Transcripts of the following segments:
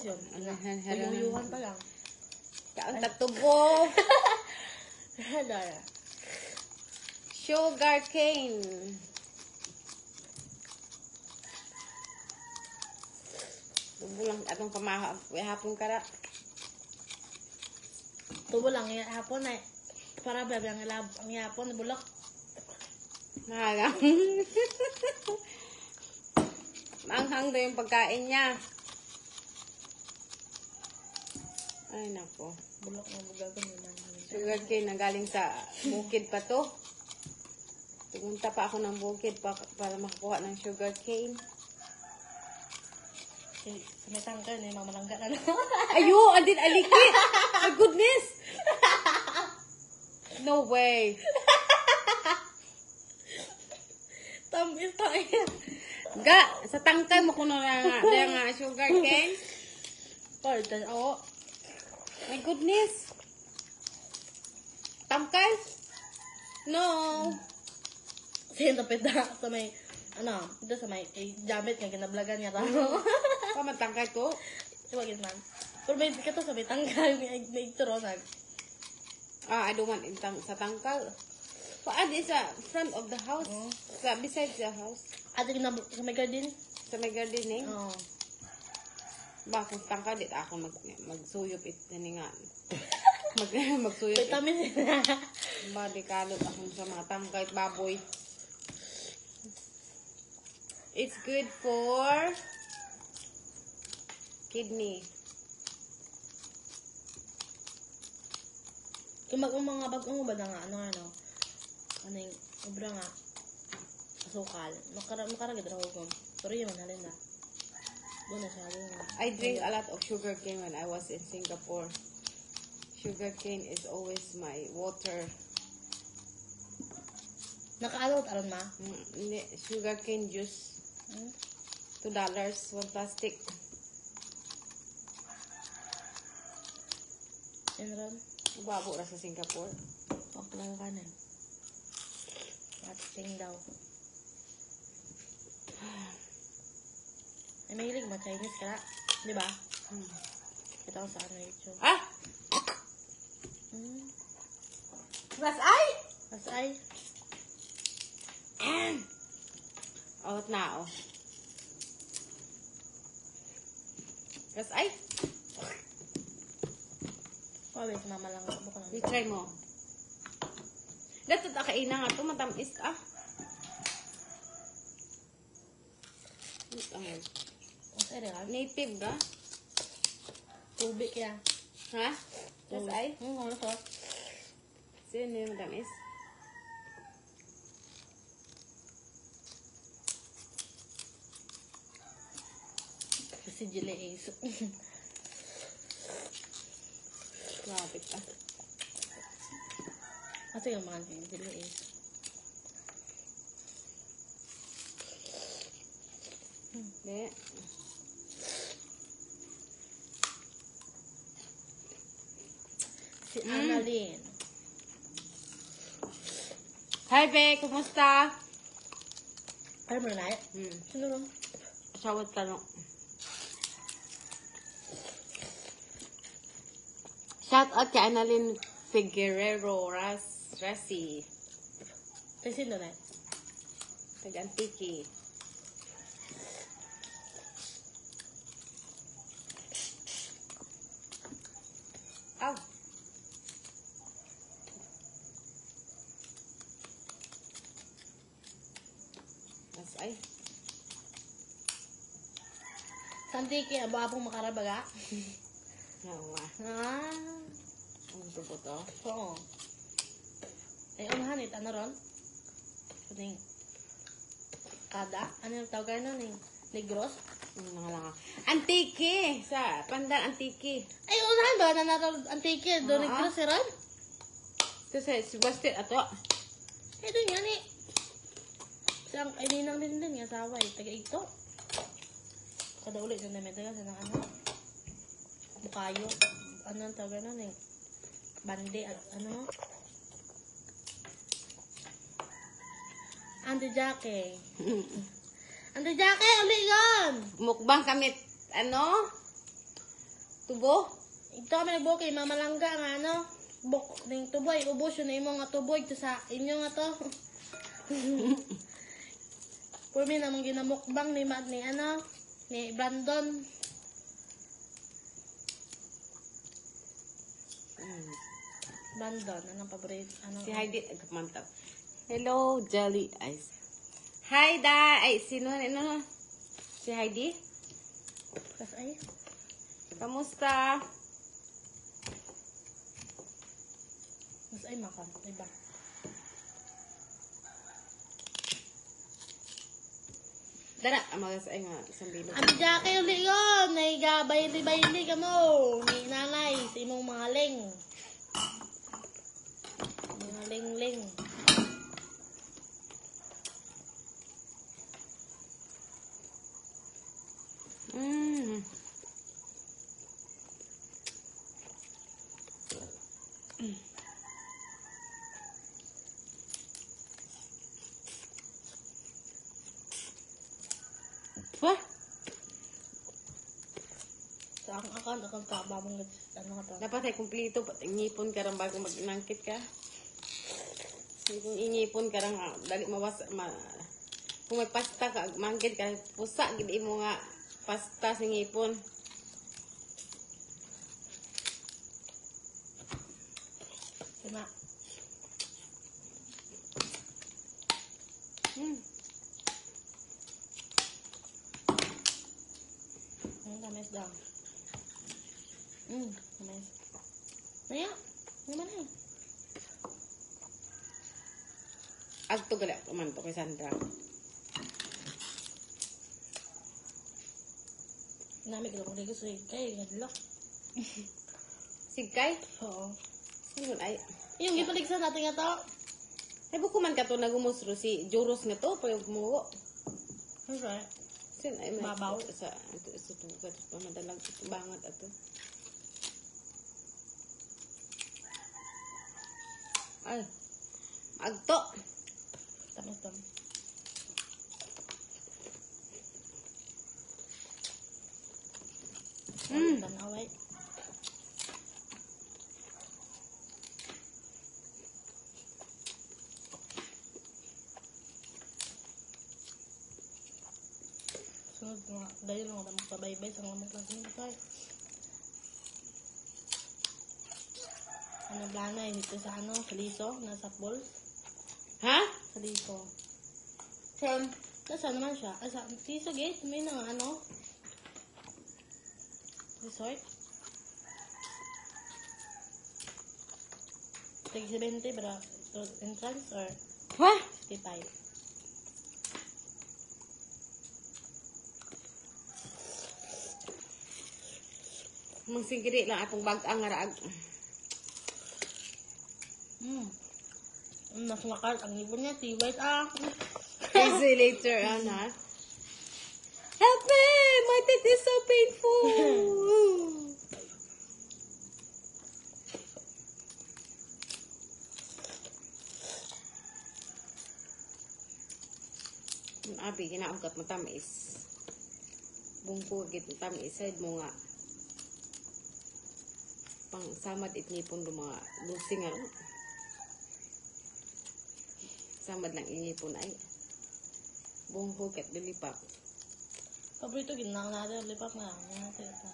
Yun. Uyuhan pa lang. Kaang tatubo. Dara. Sugar cane. Tubo lang atong hapon kara. Tubo lang yung hapon ay para ba ang hapon bulak. Mahalang. Maanghang daw yung pagkain niya. Ay nako. Bulak na bugagan yun. Sugar cane na galing sa bukid pa to. Pumunta pa ako ng bukid para makakuha ng sugar cane. Sa may tangkal na yung mamalangga na. Ayo, andin alikit. My goodness. No way. Tamis tayo. Ga, sa tangkay mo kuno nga sugar cane. Pardon, oo. My goodness. Tangkay? No. Siya tapit na sa may, ito sa may, jamit nga ginablagan niya tao. Pamatangkay ko. Iwagin man. Pero may ka to sa may tangkal, may ituronag. I don't want sa tangkal. Paadi sa front of the house. Sa beside the house. Ate sa may garden? Sa may gardening. Oo. Ba, kung tangkal, dit ako magsuyop itaningan. Magsuyop. Vitamin. Ba, di kalot ako sa mga tangkay at baboy. It's good for kidney. Kung mga bagong ba na nga, ano yung, obra nga, asukal. Makaragad na ko. Pero yun, halin na. Doon na siya. I drink a lot of sugar cane when I was in Singapore. Sugar cane is always my water. Nakaalaw aron ma? Sugar cane juice. $2, one plastic. Yan ron? Babo na sa Singapore. Ako lang kanan. Ating daw. Ay, mahilig mo, Chinese ka na. Di ba? Kita ko sa YouTube. Ah! Mas ay! Mas ay. Out na, oh. Mas ay! Wait, mama lang ako ko lang. Try mo. Dato ta kaina nga to matamis ah. Masaya rin. Native ga? Tubig ya. Ha? Mas ay? Ano ko? Sino yung matamis? Si Jilly Ace. Grabe ka. Ito yung mga Jilly Ace. Hindi. Si Annalyn. Hi, Be! Kumusta? Ano mo na? Sino ron? Sawat tanong. Shout out kay Annalyn Figuerero Rasi. Kay sino na? Tag-Antiki. Aw. Mas ay. Santiki, ababong makarabaga? Oo nga. Ang tubo to. Oo. Ay, umahanit, ano ron? Kuning kada? Ano yung tawag na ning? Negros? Mga lang. Antiki! Sa Pandan Antiki. Ay, unahan ba? Nanaraw antike. Doon negros si ron? Ito si Bastet ato. Ito nga ni. Siyang, ay ninang din nga asawa eh. Taga ito. Kada ulit na namin taga sa ano. Bukayo. Ano ang tawag na ning? Bande at ano? Ante Jackie. Ante Jackie, uli yun! Mukbang kami, ano? Tubo? Ito kami nagbuo kay Mama Langga nga ano. Buk ning tuboy, ubos yun na imo nga tuboy to sa inyo nga to. Pumi namang ginamukbang ni Mad ni ano, ni Brandon. Brandon, anong paborito? Anong, Si Heidi, mantap. Hello, Jelly Eyes. Hi, da. Ay, sino? Ano? Si Heidi? kas ay? Kamusta? Mas ay makan, diba? Dara, amagas ay nga, isang bilog. Abi jake uli yun, naigabay-li ka mo, ni nanay, sa imong mga ling. Mga ling-ling. Mm. Wah! Sa akong taba mong ano ka to. Dapat ay kumplito, pati ngipon ka rin bago mag-inangkit ka. Kung ingipon ka rin, dali kung may pasta ka, mangkit ka, pusa, gili mo nga pasta sa ngipon. Diba? Tamis daw. Tamis. Naya, naman eh. Agto gali, umanto kay Sandra. Nami ko kung di ko sa kay hadlok. Sigkay? Oo. Sino ay? Yung gipaligsan natin nga to. Ay, buko man ka to nagumusro si Juros nga to, pero bumuwo. Okay. Sin ay may Babaw. sa tugat pa madalag bangat ato. Ay. Agto. Tamis daw. Tanaway. Sunod nga, dahil nga na magpabaybay sa mga maglasing ito ay. Ano blana eh, dito sa ano, sa liso, nasa pool. Ha? Sa liso. From Nasa naman siya? Ay, sa liso gate, may na nga ano. Resort. Tag 70 para entrance or ha? 55. Magsingkiri lang atong bag-ang raag. Mas makal ang ibon niya, tiwait ah. See later on, ha? Help me! My teeth is so painful! Abi, kinaugat mo tamis. Bungko, git mo tamis. Side mo nga. Pang samad itnipon do mga lusing nga. Samad lang inipon ay. Bungko, kat dilipap. Paborito ginang natin, lipat na. Natin ito.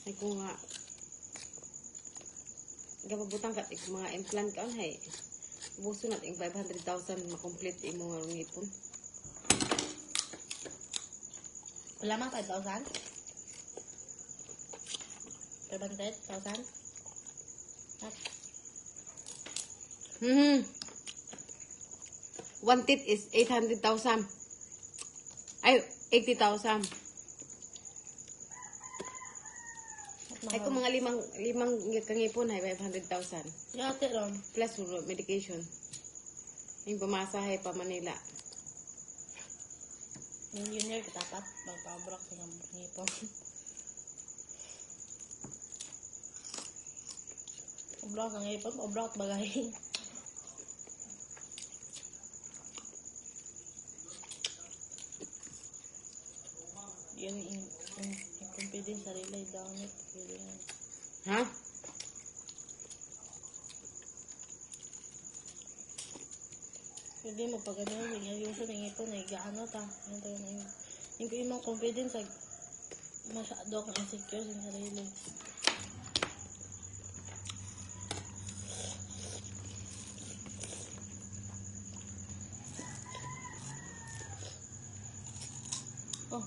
Ay ko nga. Gapabutang kat mga implant ka hay. Buso nat ing 500,000 makomplete imo nga ngipon. Wala mang 5,000? 500,000? At One teeth is 800,000. Ay, 80,000. Ay kung mga limang kangipon ay 500,000. yate ron. Plus medication. Yung pamasahe pa Manila. Yung junior katapat, magpabrak sa ngipon. Obrak sa ngipon, obrak bagay. yung confidence sa relay down it. Ha? Hindi mo pag ano, ayuso ng ipon, gaano ta. Ano tayo na yun. Yung imong confidence, masyado akong insecure sa sarili. Oh,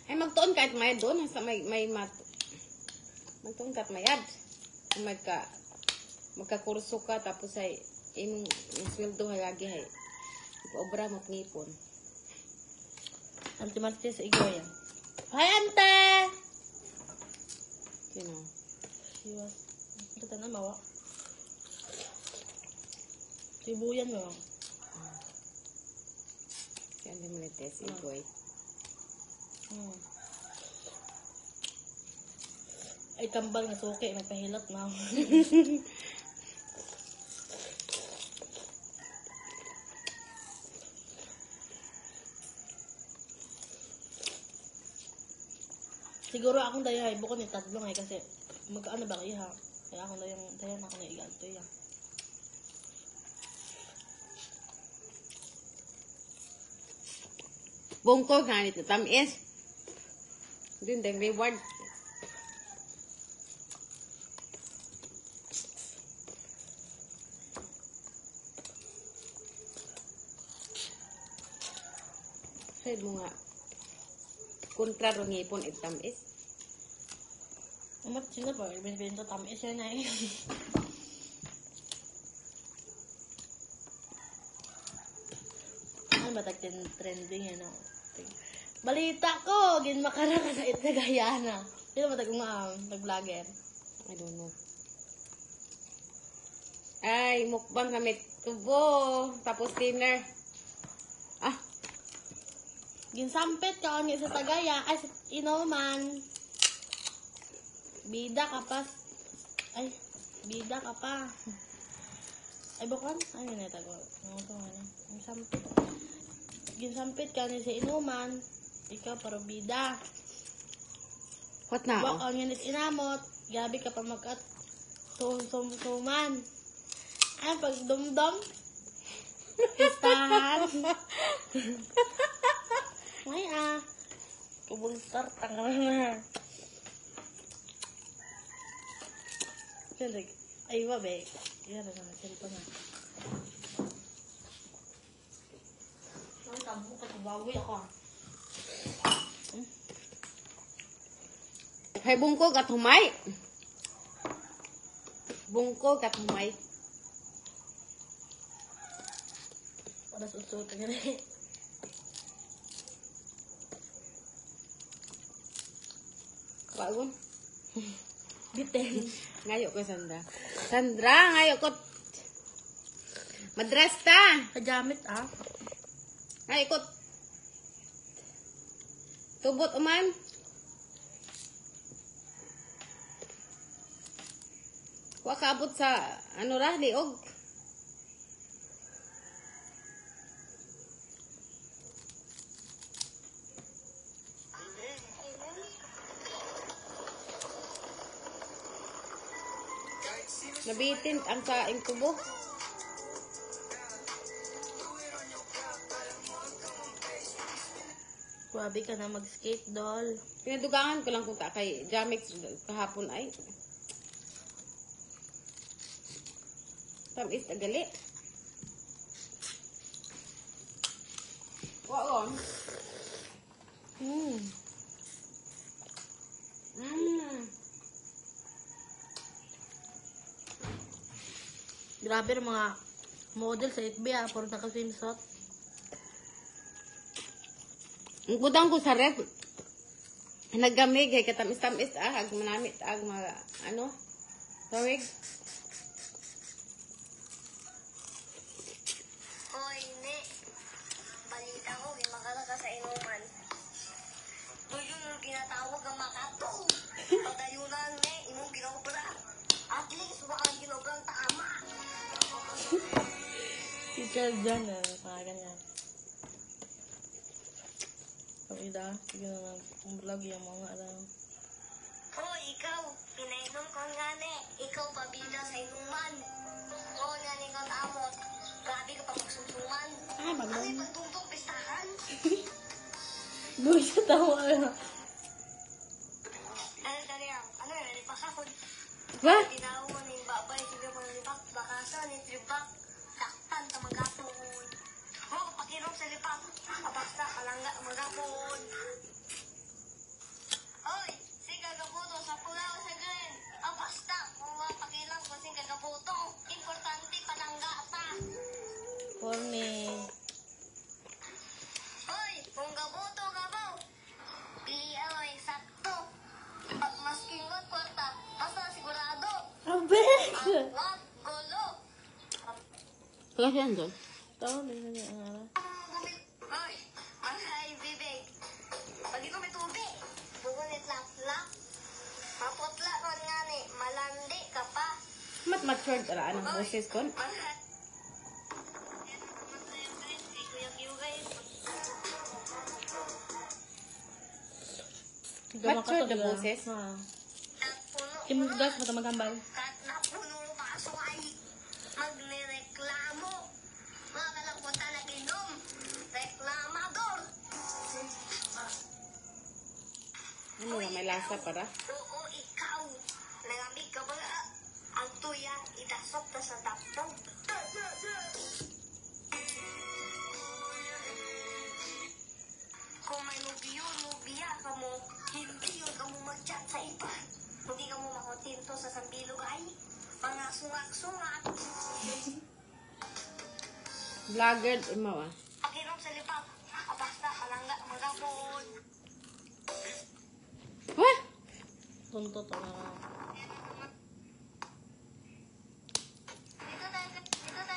Ay, magtuon kahit may doon. Sa may mat. Magtuon kahit mayad. Kung magkakurso ka, tapos ay imong sweldo lagi ay obra mo ngipon. Ante Martes sa Igoy yan. Hi, Ante! Sino? She was... Ito na, mawa. Sibuyan mo. Si Ande Marites, Igoy. Ay, kambal na suki. Nagpahilot na. Siguro akong dayahay. Bukod ni tatlong ay kasi magkaano ba kayo ha? Kaya akong dayahan ako na iganto yan. Bungko ganit na tamis. Din dang reward. Say mo nga. Kontra ro ngipon it tamis. Umat sila ba? Binibenta tamis yan na eh. Ano ba trending yan o? Balita ko! Ginmakara ka sa Itagayana. Sino ba nag-vlogger? I don't know. Ay, mukbang kami tubo. Tapos dinner. Ah, Ginsampit ka o sa Tagaya. Ay, sa Inuman. Bida ka pa. Ay, bida ka pa. Ay, bukan? Ay, yun ito ko. Ginsampit ka ni sa Inuman. Ikaw, para bida. what na? Wak ang init inamot. Gabi ka pa magkat. Sum-sum-suman. Ay, pag dumdum. Pistahan. Ay, kubulstar. Tanga na. Ay, wabe. Yan na. Silpa na. Ay, tabo ka. Tubawi ako. Hay bungko kat humay. Bungko kat humay. Para susut ka rin. Bagon. Bitin. Ngayo ko Sandra. Sandra, ngayo ko. Madras ta. Kajamit, Ngayo ko. Tubot uman. Wa kaabot sa ano ra liog. Nabitin ang saing tubo. Grabe ka na mag-skate, doll. Pinadugangan ko lang kung kay Jamix kahapon ay. Tamis na gali. Waon. Grabe ang mga model sa FB, puro naka-swimsuit. Ang kudang ko sa ref. Naggamig kay katamis-tamis ag manamit ag mga ano. Tawig. Hoy, ne. Balita ko, gimakala ka sa Inuman. To yun yung ginatawag ang makato. Pagdayunan, ne, imong ginobra. At least, wakang ginobrang tama. Si Chel dyan, pangalan niya. ida. Sige na vlog yung mga alam. Oh, ikaw, pinainom ko nga ne. Ikaw pabida sa inuman. Oo nga ni ka tamot. Grabe ka pa magsusuman. Ay, Ano magmam. yung pagtuntong pistahan? Doon siya tawa. Ano, dali lang. Ano yun, nalipakakod. Wah! Ginawa ni babay, sige mo nalipak. Bakasan ni tribak. Saktan ka magapon. Oo, pakinom sa lipak. Abasta, palangga magapon. Oy, si kagabuto sa pulaw sa gain. Abasta, kung mapakilang ko si kagabuto. Importante palangga ta. Corny. Hoy, kung gabuto ka ba? Pilihan mo yung sakto. Pag masking wag kwarta, basta sigurado. Abek! Ang wag gulo. Kaya siya doon. Tao na yun yung ara. Hoy, ay bibig. Pag ito may tubig, bukunit lap-lap. Maputla ko nga ni, malandi ka pa. Mat matured ara ang boses kon. Mahal. Yan ang naman sa'yo, guys. Kay Kuya Q, guys. Mature the boses? Ha. At puno Kim gas mata magambal. Kat na puno kaso ay magnireklamo. Mga kalapunta na inom. Reklamador. Ano nga, may lasa para? Oo, ikaw. Nalamig ka ba? Ang tuya, itasok na sa taptong. Kung may nubiya ka mo, hindi yun ka mo mag-chat sa iba. Hindi ka mo makotinto sa sambilog ay mga sungak-sungak. Vlogger, imaw ah. Pakinom sa lipak, abasta, palangga, magapon. Wah! Tunto to na. Dito tayo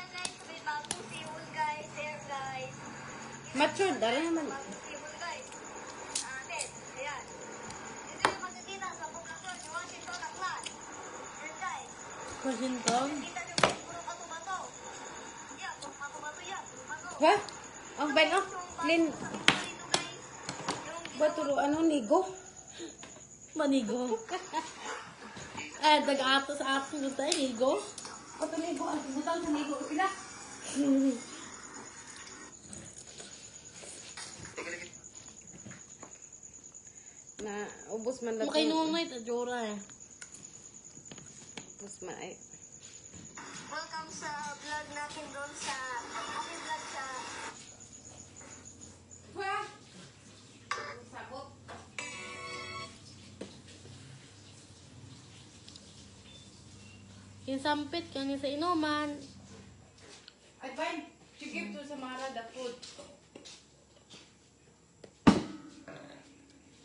guys, may bagong sihon guys, here guys. Matured, ara naman. Bagong sihon guys. Atin, ayan. Dito yung magkikita sa buklasyon, yung Washington Aklan. Here guys. Washington? Kita nyo guys, puro bato-bato. Yan, puro bato-bato yan, puro bato. Wah! Ang bain oh. Lin, Sa picture dito guys. Yung ba turo ano, nigo? Manigo. Eh, dag-ato sa ato yung tayo, nigo. O to nigo, ang butang sa nigo. Pila? Na, ubos man lang. Makainungay, tadjura eh. Ubos man ay. welcome sa vlog natin doon sa aking vlog sa Wah! Sabot. Kinsampit kani sa inuman. Ay, bain. You give to Samara the food.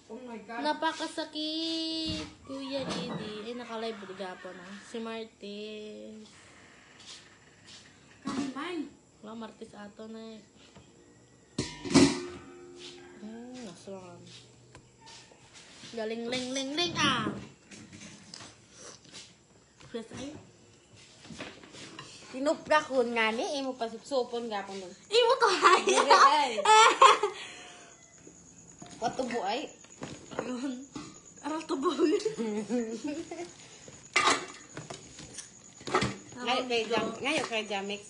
Oh my God. Napakasakit, Kuya Didi. Ay, nakalive po na. Si Martis. Kanin, bain. Wala, Martis ato na eh. Nasaan. Galing, ling, ling, ling, ah! Yes, ay. Tinupra ko nga ni, imo pa supon nga po nun. Iwo ko, ay! Dire ay. Watubo ay. Ayun. Aral tubog. Ngayon kay Jamix.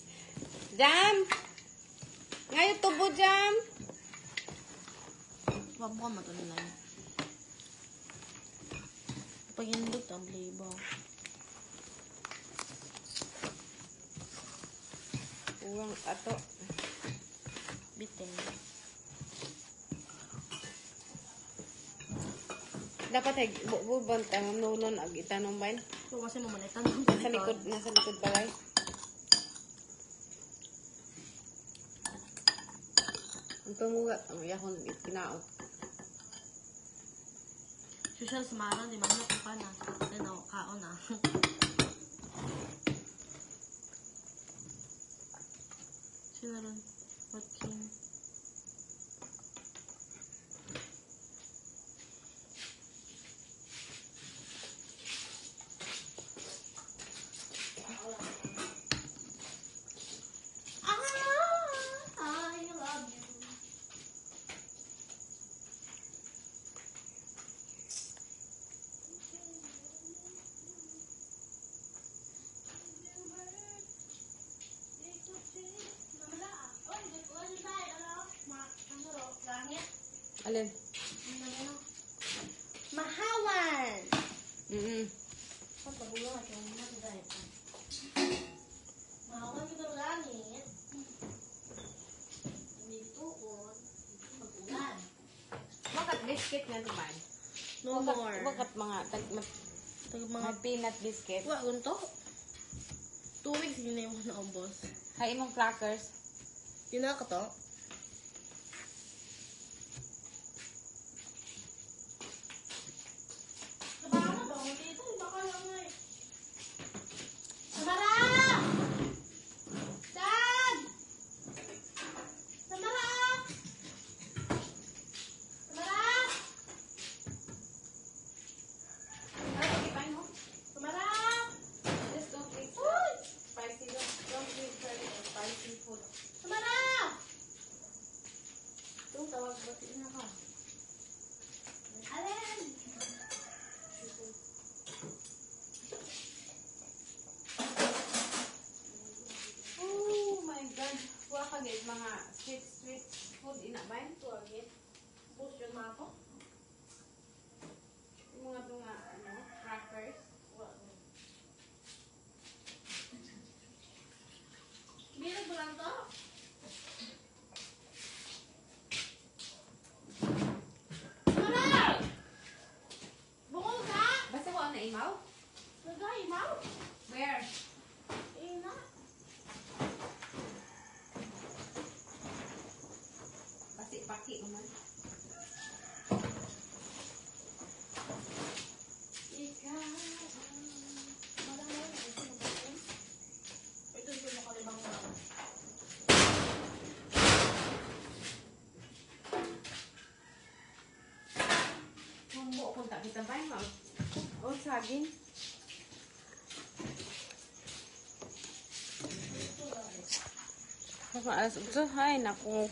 Jam! Ngayon tubo, Jam! Wabo ka matunilay. Pag-indot ang libo. Uwang ato. Biteng. Dapat ay bubon tang nunon ag itanong bain. So, kasi mamalitan. Nasa likod pala. Ang tumuga, ang yakon itinaot. Social samaran, di ba? Ano kung pa na? Ano, kaon na. Sino rin? What king? I love you. Alin? Mahawan! Mm-mm. Mahawan kita langit. Dito ko. Mag-ulan. Bakit biscuit nga naman? No more. Bakit mga mga peanut biscuit? Wa, ganito. 2 weeks yun na yung naubos. Hay imong crackers. Yun na ka to. Sabahan na ba? Dito, baka lang nga eh. Samara! Dad! Samara! Samara! Ay, ipain mo. Samara! Just don't eat Uy! spicy. Don't eat spicy food. Samara! Itong tawag ba? Tingnan ka. Alin? Oh my God. Kuha ka guys, mga sweet food inabay. Tuwagin. Boost yun mga ako. Yung mga ito nga, crackers. Bilag mo lang to? Samara! Bukol ka? Basta ko na imaw? Nag-aimaw? Where? Ina. Basi paki naman. Ikaw. Ito yung makalibang mo. Humbo kung tak kita ba mo? O saging. Ay, naku.